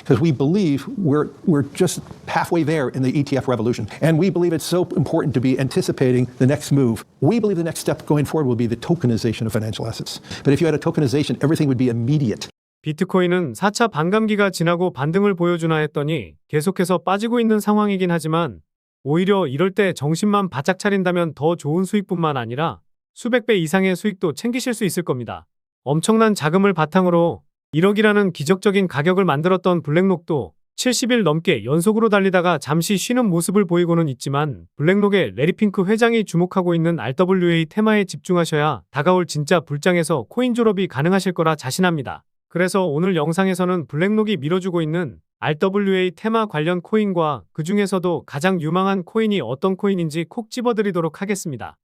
because we believe we're just halfway there in the ETF revolution. And we believe it's so important to be anticipating the next move. We believe the next step going forward will be the tokenization of financial assets. But if you had a tokenization, everything would be immediate. 비트코인은 4차 반감기가 지나고 반등을 보여주나 했더니 계속해서 빠지고 있는 상황이긴 하지만 오히려 이럴 때 정신만 바짝 차린다면 더 좋은 수익뿐만 아니라 수백 배 이상의 수익도 챙기실 수 있을 겁니다. 엄청난 자금을 바탕으로 1억이라는 기적적인 가격을 만들었던 블랙록도 70일 넘게 연속으로 달리다가 잠시 쉬는 모습을 보이고는 있지만 블랙록의 레리 핑크 회장이 주목하고 있는 RWA 테마에 집중하셔야 다가올 진짜 불장에서 코인 졸업이 가능하실 거라 자신합니다. 그래서 오늘 영상에서는 블랙록이 밀어주고 있는 RWA 테마 관련 코인과 그 중에서도 가장 유망한 코인이 어떤 코인인지 콕 집어드리도록 하겠습니다.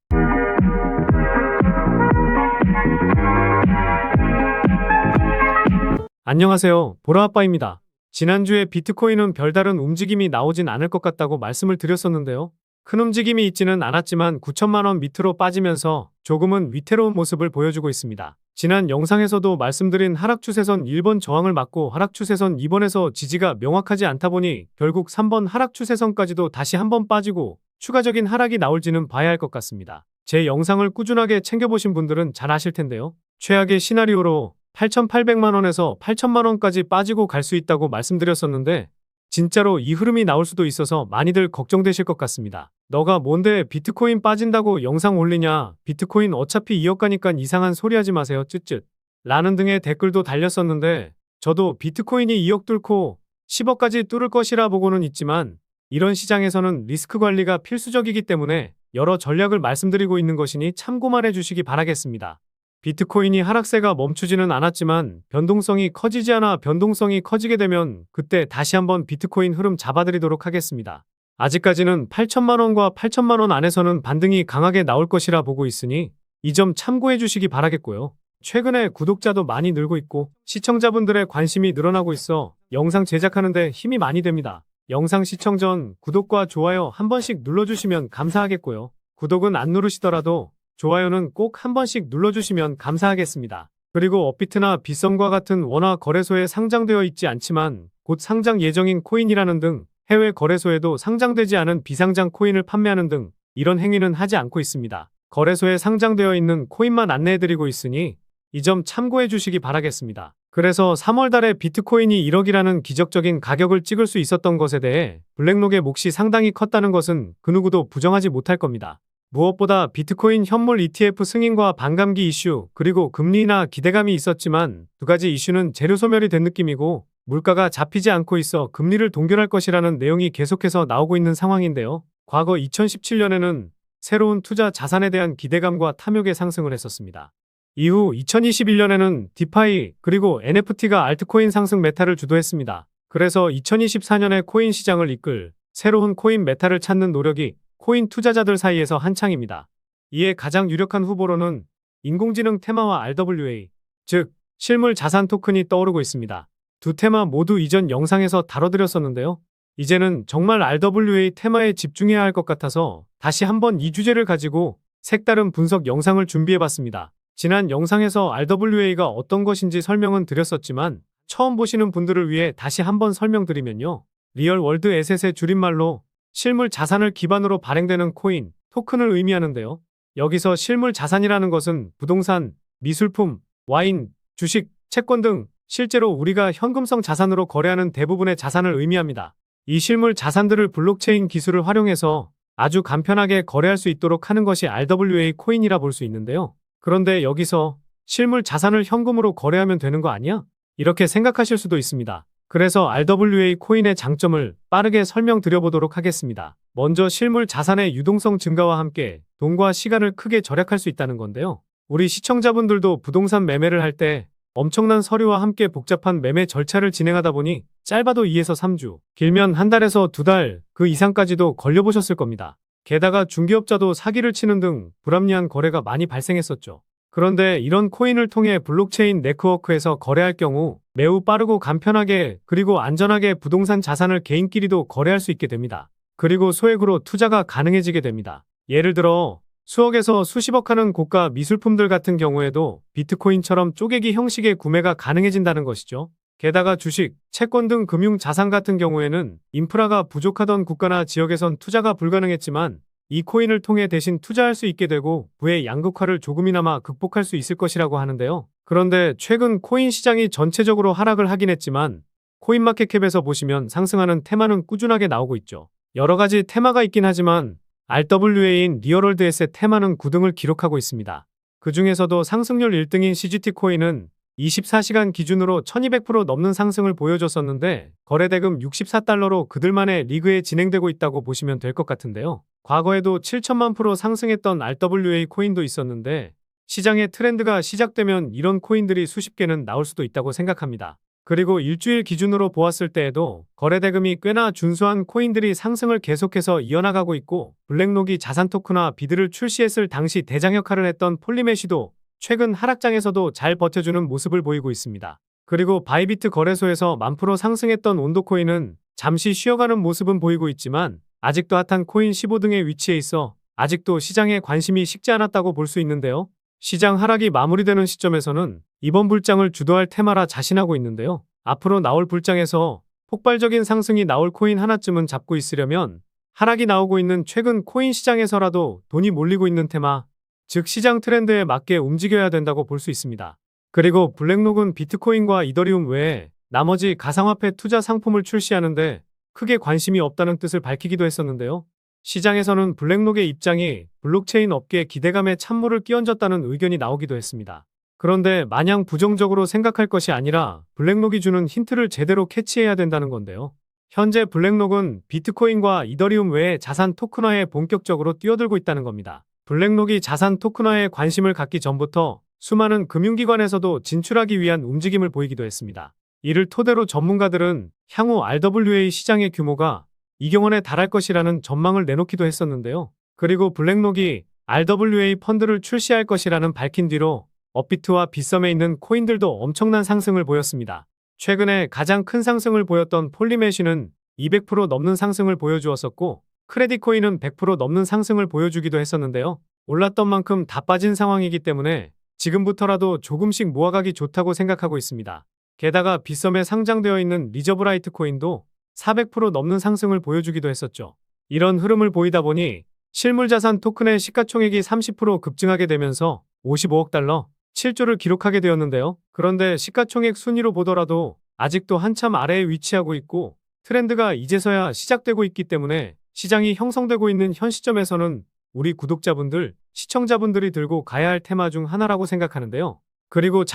안녕하세요, 보라아빠입니다. 지난주에 비트코인은 별다른 움직임이 나오진 않을 것 같다고 말씀을 드렸었는데요. 큰 움직임이 있지는 않았지만 9천만 원 밑으로 빠지면서 조금은 위태로운 모습을 보여주고 있습니다. 지난 영상에서도 말씀드린 하락 추세선 1번 저항을 맞고 하락 추세선 2번에서 지지가 명확하지 않다 보니 결국 3번 하락 추세선까지도 다시 한번 빠지고 추가적인 하락이 나올지는 봐야 할 것 같습니다. 제 영상을 꾸준하게 챙겨보신 분들은 잘 아실 텐데요. 최악의 시나리오로 8,800만 원에서 8천만 원까지 빠지고 갈 수 있다고 말씀드렸었는데 진짜로 이 흐름이 나올 수도 있어서 많이들 걱정되실 것 같습니다. 너가 뭔데 비트코인 빠진다고 영상 올리냐, 비트코인 어차피 2억 가니까 이상한 소리 하지 마세요 쯧쯧 라는 등의 댓글도 달렸었는데 저도 비트코인이 2억 뚫고 10억까지 뚫을 것이라 보고는 있지만 이런 시장에서는 리스크 관리가 필수적이기 때문에 여러 전략을 말씀드리고 있는 것이니 참고만 해주시기 바라겠습니다. 비트코인이 하락세가 멈추지는 않았지만 변동성이 커지지 않아 변동성이 커지게 되면 그때 다시 한번 비트코인 흐름 잡아드리도록 하겠습니다. 아직까지는 8천만 원과 8천만 원 안에서는 반등이 강하게 나올 것이라 보고 있으니 이 점 참고해 주시기 바라겠고요. 최근에 구독자도 많이 늘고 있고 시청자분들의 관심이 늘어나고 있어 영상 제작하는데 힘이 많이 됩니다. 영상 시청 전 구독과 좋아요 한 번씩 눌러주시면 감사하겠고요. 구독은 안 누르시더라도 좋아요는 꼭 한 번씩 눌러주시면 감사하겠습니다. 그리고 업비트나 빗썸과 같은 원화 거래소에 상장되어 있지 않지만 곧 상장 예정인 코인이라는 등 해외 거래소에도 상장되지 않은 비상장 코인을 판매하는 등 이런 행위는 하지 않고 있습니다. 거래소에 상장되어 있는 코인만 안내해드리고 있으니 이 점 참고해 주시기 바라겠습니다. 그래서 3월 달에 비트코인이 1억이라는 기적적인 가격을 찍을 수 있었던 것에 대해 블랙록의 몫이 상당히 컸다는 것은 그 누구도 부정하지 못할 겁니다. 무엇보다 비트코인 현물 ETF 승인과 반감기 이슈 그리고 금리나 기대감이 있었지만 두 가지 이슈는 재료 소멸이 된 느낌이고 물가가 잡히지 않고 있어 금리를 동결할 것이라는 내용이 계속해서 나오고 있는 상황인데요. 과거 2017년에는 새로운 투자 자산에 대한 기대감과 탐욕의 상승을 했었습니다. 이후 2021년에는 디파이 그리고 NFT가 알트코인 상승 메타를 주도했습니다. 그래서 2024년에 코인 시장을 이끌 새로운 코인 메타를 찾는 노력이 코인 투자자들 사이에서 한창입니다. 이에 가장 유력한 후보로는 인공지능 테마와 RWA, 즉 실물 자산 토큰이 떠오르고 있습니다. 두 테마 모두 이전 영상에서 다뤄드렸었는데요. 이제는 정말 RWA 테마에 집중해야 할 것 같아서 다시 한번 이 주제를 가지고 색다른 분석 영상을 준비해봤습니다. 지난 영상에서 RWA가 어떤 것인지 설명은 드렸었지만 처음 보시는 분들을 위해 다시 한번 설명드리면요. 리얼 월드 에셋의 줄임말로 실물 자산을 기반으로 발행되는 코인, 토큰을 의미하는데요. 여기서 실물 자산이라는 것은 부동산, 미술품, 와인, 주식, 채권 등 실제로 우리가 현금성 자산으로 거래하는 대부분의 자산을 의미합니다. 이 실물 자산들을 블록체인 기술을 활용해서 아주 간편하게 거래할 수 있도록 하는 것이 RWA 코인이라 볼 수 있는데요. 그런데 여기서 실물 자산을 현금으로 거래하면 되는 거 아니야? 이렇게 생각하실 수도 있습니다. 그래서 RWA 코인의 장점을 빠르게 설명드려보도록 하겠습니다. 먼저 실물 자산의 유동성 증가와 함께 돈과 시간을 크게 절약할 수 있다는 건데요. 우리 시청자분들도 부동산 매매를 할 때 엄청난 서류와 함께 복잡한 매매 절차를 진행하다 보니 짧아도 2에서 3주, 길면 한 달에서 2달, 그 이상까지도 걸려보셨을 겁니다. 게다가 중개업자도 사기를 치는 등 불합리한 거래가 많이 발생했었죠. 그런데 이런 코인을 통해 블록체인 네트워크에서 거래할 경우 매우 빠르고 간편하게 그리고 안전하게 부동산 자산을 개인끼리도 거래할 수 있게 됩니다. 그리고 소액으로 투자가 가능해지게 됩니다. 예를 들어 수억에서 수십억 하는 고가 미술품들 같은 경우에도 비트코인처럼 쪼개기 형식의 구매가 가능해진다는 것이죠. 게다가 주식, 채권 등 금융 자산 같은 경우에는 인프라가 부족하던 국가나 지역에선 투자가 불가능했지만 이 코인을 통해 대신 투자할 수 있게 되고 부의 양극화를 조금이나마 극복할 수 있을 것이라고 하는데요. 그런데 최근 코인 시장이 전체적으로 하락을 하긴 했지만 코인마켓캡에서 보시면 상승하는 테마는 꾸준하게 나오고 있죠. 여러 가지 테마가 있긴 하지만 RWA인 리얼월드 에셋 테마는 9등을 기록하고 있습니다. 그 중에서도 상승률 1등인 CGT 코인은 24시간 기준으로 1200% 넘는 상승을 보여줬었는데 거래대금 64달러로 그들만의 리그에 진행되고 있다고 보시면 될 것 같은데요. 과거에도 7천만 프로 상승했던 RWA 코인도 있었는데 시장의 트렌드가 시작되면 이런 코인들이 수십 개는 나올 수도 있다고 생각합니다. 그리고 일주일 기준으로 보았을 때에도 거래대금이 꽤나 준수한 코인들이 상승을 계속해서 이어나가고 있고 블랙록이 자산 토큰화 비드를 출시했을 당시 대장 역할을 했던 폴리메쉬도 최근 하락장에서도 잘 버텨주는 모습을 보이고 있습니다. 그리고 바이비트 거래소에서 10,000% 상승했던 온도코인은 잠시 쉬어가는 모습은 보이고 있지만 아직도 핫한 코인 15등의 위치에 있어 아직도 시장에 관심이 식지 않았다고 볼 수 있는데요. 시장 하락이 마무리되는 시점에서는 이번 불장을 주도할 테마라 자신하고 있는데요. 앞으로 나올 불장에서 폭발적인 상승이 나올 코인 하나쯤은 잡고 있으려면 하락이 나오고 있는 최근 코인 시장에서라도 돈이 몰리고 있는 테마, 즉 시장 트렌드에 맞게 움직여야 된다고 볼 수 있습니다. 그리고 블랙록은 비트코인과 이더리움 외에 나머지 가상화폐 투자 상품을 출시하는데 크게 관심이 없다는 뜻을 밝히기도 했었는데요. 시장에서는 블랙록의 입장이 블록체인 업계에 기대감에 찬물을 끼얹었다는 의견이 나오기도 했습니다. 그런데 마냥 부정적으로 생각할 것이 아니라 블랙록이 주는 힌트를 제대로 캐치해야 된다는 건데요. 현재 블랙록은 비트코인과 이더리움 외에 자산 토큰화에 본격적으로 뛰어들고 있다는 겁니다. 블랙록이 자산 토큰화에 관심을 갖기 전부터 수많은 금융기관에서도 진출하기 위한 움직임을 보이기도 했습니다. 이를 토대로 전문가들은 향후 RWA 시장의 규모가 2조 원에 달할 것이라는 전망을 내놓기도 했었는데요. 그리고 블랙록이 RWA 펀드를 출시할 것이라는 밝힌 뒤로 업비트와 빗썸에 있는 코인들도 엄청난 상승을 보였습니다. 최근에 가장 큰 상승을 보였던 폴리메쉬는 200% 넘는 상승을 보여주었었고 크레딧코인은 100% 넘는 상승을 보여주기도 했었는데요. 올랐던 만큼 다 빠진 상황이기 때문에 지금부터라도 조금씩 모아가기 좋다고 생각하고 있습니다. 게다가 빗썸에 상장되어 있는 리저브라이트 코인도 400% 넘는 상승을 보여주기도 했었죠. 이런 흐름을 보이다 보니 실물자산 토큰의 시가총액이 30% 급증하게 되면서 55억 달러, 7조를 기록하게 되었는데요. 그런데 시가총액 순위로 보더라도 아직도 한참 아래에 위치하고 있고 트렌드가 이제서야 시작되고 있기 때문에 시장이 형성되고 있는 현 시점에서는 우리 구독자분들, 시청자분들이 들고 가야 할 테마 중 하나라고 생각하는데요. 그리고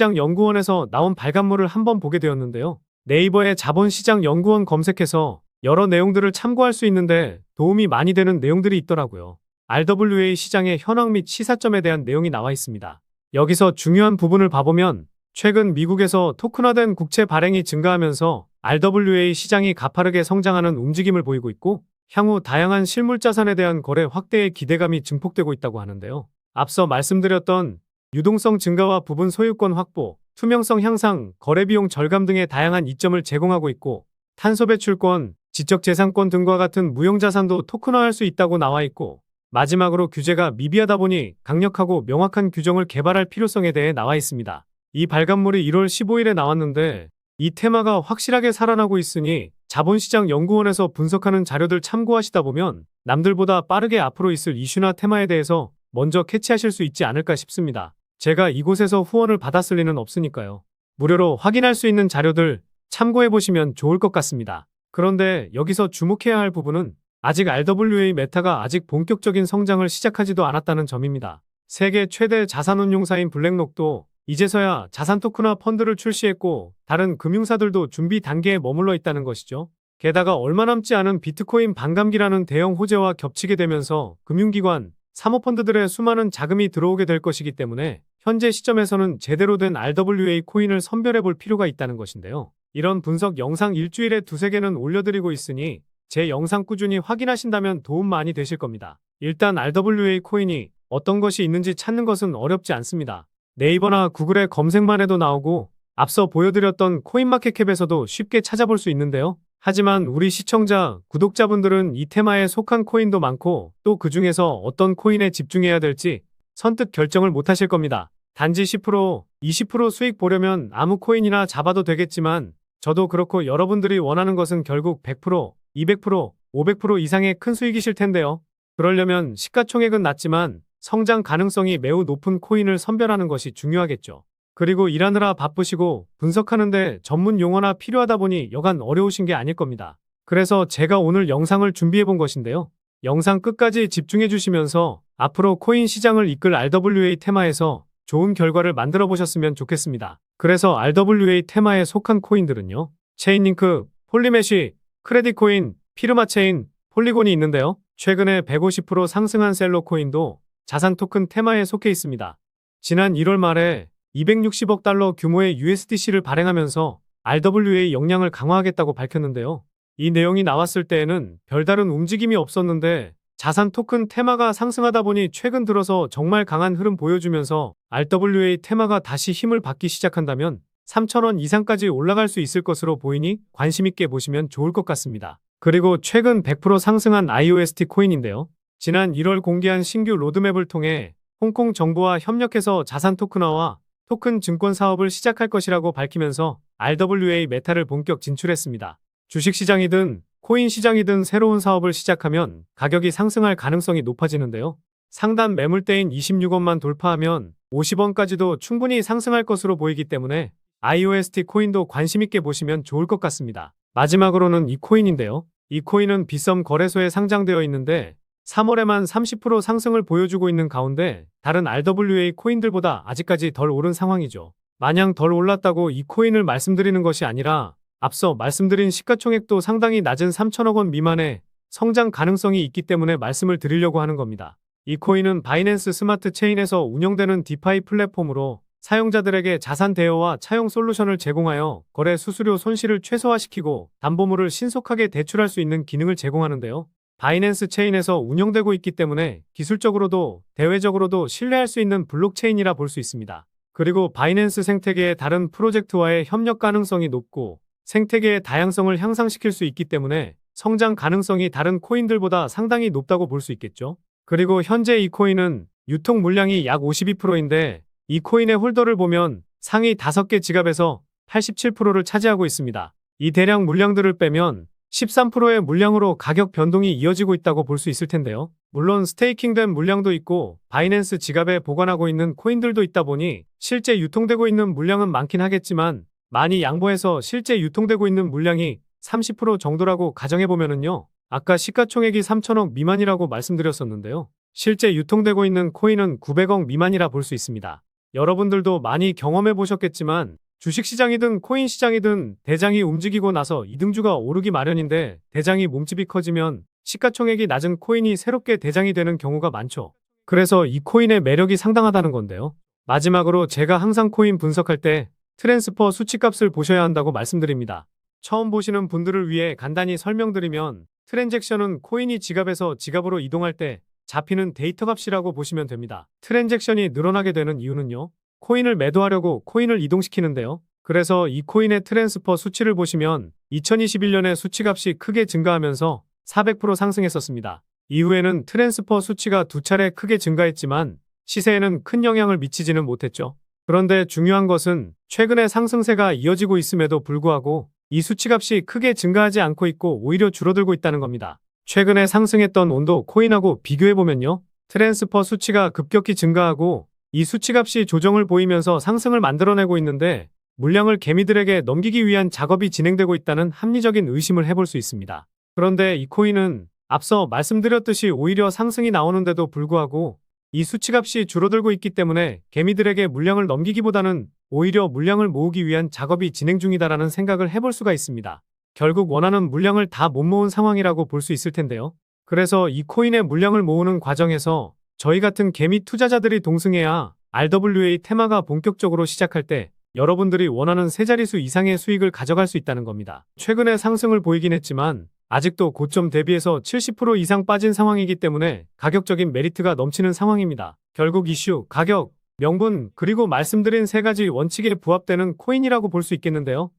자본시장연구원에서 나온 발간물을 한번 보게 되었는데요. 네이버에 자본시장연구원 검색해서 여러 내용들을 참고할 수 있는데 도움이 많이 되는 내용들이 있더라고요. RWA 시장의 현황 및 시사점에 대한 내용이 나와 있습니다. 여기서 중요한 부분을 봐보면 최근 미국에서 토큰화된 국채 발행이 증가하면서 RWA 시장이 가파르게 성장하는 움직임을 보이고 있고 향후 다양한 실물자산에 대한 거래 확대의 기대감이 증폭되고 있다고 하는데요. 앞서 말씀드렸던 유동성 증가와 부분 소유권 확보, 투명성 향상, 거래비용 절감 등의 다양한 이점을 제공하고 있고 탄소 배출권, 지적재산권 등과 같은 무형자산도 토큰화할 수 있다고 나와 있고 마지막으로 규제가 미비하다 보니 강력하고 명확한 규정을 개발할 필요성에 대해 나와 있습니다. 이 발간물이 1월 15일에 나왔는데 이 테마가 확실하게 살아나고 있으니 자본시장연구원에서 분석하는 자료들 참고하시다 보면 남들보다 빠르게 앞으로 있을 이슈나 테마에 대해서 먼저 캐치하실 수 있지 않을까 싶습니다. 제가 이곳에서 후원을 받았을 리는 없으니까요. 무료로 확인할 수 있는 자료들 참고해보시면 좋을 것 같습니다. 그런데 여기서 주목해야 할 부분은 아직 RWA 메타가 아직 본격적인 성장을 시작하지도 않았다는 점입니다. 세계 최대 자산운용사인 블랙록도 이제서야 자산 토큰화 펀드를 출시했고 다른 금융사들도 준비 단계에 머물러 있다는 것이죠. 게다가 얼마 남지 않은 비트코인 반감기라는 대형 호재와 겹치게 되면서 금융기관, 사모펀드들의 수많은 자금이 들어오게 될 것이기 때문에 현재 시점에서는 제대로 된 RWA 코인을 선별해 볼 필요가 있다는 것인데요. 이런 분석 영상 일주일에 2-3개는 올려드리고 있으니 제 영상 꾸준히 확인하신다면 도움 많이 되실 겁니다. 일단 RWA 코인이 어떤 것이 있는지 찾는 것은 어렵지 않습니다. 네이버나 구글에 검색만 해도 나오고 앞서 보여드렸던 코인마켓캡에서도 쉽게 찾아볼 수 있는데요. 하지만 우리 시청자, 구독자분들은 이 테마에 속한 코인도 많고 또 그 중에서 어떤 코인에 집중해야 될지 선뜻 결정을 못하실 겁니다. 단지 10%, 20% 수익 보려면 아무 코인이나 잡아도 되겠지만 저도 그렇고 여러분들이 원하는 것은 결국 100%, 200%, 500% 이상의 큰 수익이실 텐데요. 그러려면 시가총액은 낮지만 성장 가능성이 매우 높은 코인을 선별하는 것이 중요하겠죠. 그리고 일하느라 바쁘시고 분석하는데 전문 용어나 필요하다 보니 여간 어려우신 게 아닐 겁니다. 그래서 제가 오늘 영상을 준비해 본 것인데요. 영상 끝까지 집중해 주시면서 앞으로 코인 시장을 이끌 RWA 테마에서 좋은 결과를 만들어 보셨으면 좋겠습니다. 그래서 RWA 테마에 속한 코인들은요. 체인링크, 폴리메쉬, 크레딧코인, 피르마체인, 폴리곤이 있는데요. 최근에 150% 상승한 셀로코인도 자산 토큰 테마에 속해 있습니다. 지난 1월 말에 260억 달러 규모의 USDC를 발행하면서 RWA 역량을 강화하겠다고 밝혔는데요. 이 내용이 나왔을 때에는 별다른 움직임이 없었는데 자산 토큰 테마가 상승하다 보니 최근 들어서 정말 강한 흐름 보여주면서 RWA 테마가 다시 힘을 받기 시작한다면 3,000원 이상까지 올라갈 수 있을 것으로 보이니 관심 있게 보시면 좋을 것 같습니다. 그리고 최근 100% 상승한 IOST 코인인데요. 지난 1월 공개한 신규 로드맵을 통해 홍콩 정부와 협력해서 자산 토큰화와 토큰 증권 사업을 시작할 것이라고 밝히면서 RWA 메타를 본격 진출했습니다. 주식시장이든 코인 시장이든 새로운 사업을 시작하면 가격이 상승할 가능성이 높아지는데요. 상단 매물대인 26원만 돌파하면 50원까지도 충분히 상승할 것으로 보이기 때문에 IOST 코인도 관심 있게 보시면 좋을 것 같습니다. 마지막으로는 이 코인인데요. 이 코인은 빗썸 거래소에 상장되어 있는데 3월에만 30% 상승을 보여주고 있는 가운데 다른 RWA 코인들보다 아직까지 덜 오른 상황이죠. 마냥 덜 올랐다고 이 코인을 말씀드리는 것이 아니라 앞서 말씀드린 시가총액도 상당히 낮은 3천억 원 미만의 성장 가능성이 있기 때문에 말씀을 드리려고 하는 겁니다. 이 코인은 바이낸스 스마트 체인에서 운영되는 디파이 플랫폼으로 사용자들에게 자산 대여와 차용 솔루션을 제공하여 거래 수수료 손실을 최소화시키고 담보물을 신속하게 대출할 수 있는 기능을 제공하는데요. 바이낸스 체인에서 운영되고 있기 때문에 기술적으로도 대외적으로도 신뢰할 수 있는 블록체인이라 볼 수 있습니다. 그리고 바이낸스 생태계의 다른 프로젝트와의 협력 가능성이 높고 생태계의 다양성을 향상시킬 수 있기 때문에 성장 가능성이 다른 코인들보다 상당히 높다고 볼 수 있겠죠. 그리고 현재 이 코인은 유통 물량이 약 52%인데 이 코인의 홀더를 보면 상위 5개 지갑에서 87%를 차지하고 있습니다. 이 대량 물량들을 빼면 13%의 물량으로 가격 변동이 이어지고 있다고 볼 수 있을 텐데요. 물론 스테이킹된 물량도 있고 바이낸스 지갑에 보관하고 있는 코인들도 있다 보니 실제 유통되고 있는 물량은 많긴 하겠지만 많이 양보해서 실제 유통되고 있는 물량이 30% 정도라고 가정해보면은요. 아까 시가총액이 3천억 미만이라고 말씀드렸었는데요. 실제 유통되고 있는 코인은 900억 미만이라 볼 수 있습니다. 여러분들도 많이 경험해 보셨겠지만 주식시장이든 코인 시장이든 대장이 움직이고 나서 이등주가 오르기 마련인데 대장이 몸집이 커지면 시가총액이 낮은 코인이 새롭게 대장이 되는 경우가 많죠. 그래서 이 코인의 매력이 상당하다는 건데요. 마지막으로 제가 항상 코인 분석할 때 트랜스퍼 수치값을 보셔야 한다고 말씀드립니다. 처음 보시는 분들을 위해 간단히 설명드리면 트랜잭션은 코인이 지갑에서 지갑으로 이동할 때 잡히는 데이터 값이라고 보시면 됩니다. 트랜잭션이 늘어나게 되는 이유는요. 코인을 매도하려고 코인을 이동시키는데요. 그래서 이 코인의 트랜스퍼 수치를 보시면 2021년에 수치값이 크게 증가하면서 400% 상승했었습니다. 이후에는 트랜스퍼 수치가 2차례 크게 증가했지만 시세에는 큰 영향을 미치지는 못했죠. 그런데 중요한 것은 최근에 상승세가 이어지고 있음에도 불구하고 이 수치값이 크게 증가하지 않고 있고 오히려 줄어들고 있다는 겁니다. 최근에 상승했던 온도 코인하고 비교해보면요. 트랜스퍼 수치가 급격히 증가하고 이 수치값이 조정을 보이면서 상승을 만들어내고 있는데 물량을 개미들에게 넘기기 위한 작업이 진행되고 있다는 합리적인 의심을 해볼 수 있습니다. 그런데 이 코인은 앞서 말씀드렸듯이 오히려 상승이 나오는데도 불구하고 이 수치값이 줄어들고 있기 때문에 개미들에게 물량을 넘기기보다는 오히려 물량을 모으기 위한 작업이 진행 중이다라는 생각을 해볼 수가 있습니다. 결국 원하는 물량을 다 못 모은 상황이라고 볼 수 있을 텐데요. 그래서 이 코인의 물량을 모으는 과정에서 저희 같은 개미 투자자들이 동승해야 RWA 테마가 본격적으로 시작할 때 여러분들이 원하는 세 자릿수 이상의 수익을 가져갈 수 있다는 겁니다. 최근에 상승을 보이긴 했지만 아직도 고점 대비해서 70% 이상 빠진 상황이기 때문에 가격적인 메리트가 넘치는 상황입니다. 결국 이슈, 가격, 명분, 그리고 말씀드린 세 가지 원칙에 부합되는 코인이라고 볼 수 있겠는데요.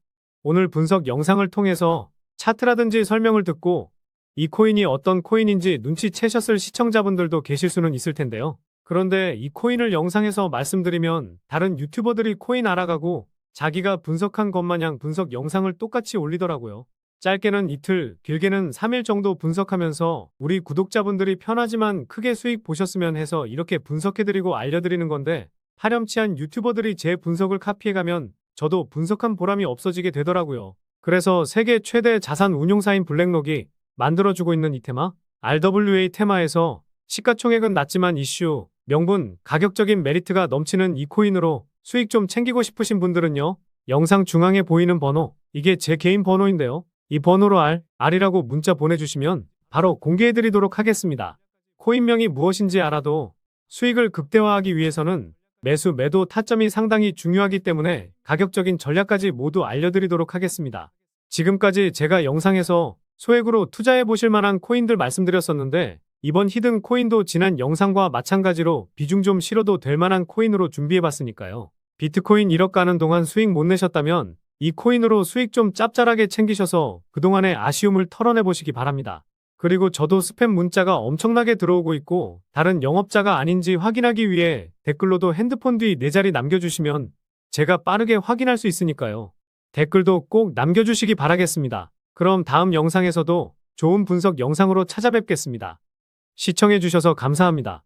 오늘 분석 영상을 통해서 차트라든지 설명을 듣고 이 코인이 어떤 코인인지 눈치채셨을 시청자분들도 계실 수는 있을 텐데요. 그런데 이 코인을 영상에서 말씀드리면 다른 유튜버들이 코인 알아가고 자기가 분석한 것 마냥 분석 영상을 똑같이 올리더라고요. 짧게는 이틀, 길게는 3일 정도 분석하면서 우리 구독자분들이 편하지만 크게 수익 보셨으면 해서 이렇게 분석해드리고 알려드리는 건데 파렴치한 유튜버들이 제 분석을 카피해가면 저도 분석한 보람이 없어지게 되더라고요. 그래서 세계 최대 자산 운용사인 블랙록이 만들어주고 있는 이 테마, RWA 테마에서 시가총액은 낮지만 이슈, 명분, 가격적인 메리트가 넘치는 이 코인으로 수익 좀 챙기고 싶으신 분들은요. 영상 중앙에 보이는 번호, 이게 제 개인 번호인데요. 이 번호로 R이라고 문자 보내주시면 바로 공개해드리도록 하겠습니다. 코인명이 무엇인지 알아도 수익을 극대화하기 위해서는 매수, 매도 타점이 상당히 중요하기 때문에 가격적인 전략까지 모두 알려드리도록 하겠습니다. 지금까지 제가 영상에서 소액으로 투자해 보실 만한 코인들 말씀드렸었는데 이번 히든 코인도 지난 영상과 마찬가지로 비중 좀 실어도 될 만한 코인으로 준비해 봤으니까요. 비트코인 1억 가는 동안 수익 못 내셨다면 이 코인으로 수익 좀 짭짤하게 챙기셔서 그동안의 아쉬움을 털어내 보시기 바랍니다. 그리고 저도 스팸 문자가 엄청나게 들어오고 있고 다른 영업자가 아닌지 확인하기 위해 댓글로도 핸드폰 뒤 4자리 남겨주시면 제가 빠르게 확인할 수 있으니까요. 댓글도 꼭 남겨주시기 바라겠습니다. 그럼 다음 영상에서도 좋은 분석 영상으로 찾아뵙겠습니다. 시청해주셔서 감사합니다.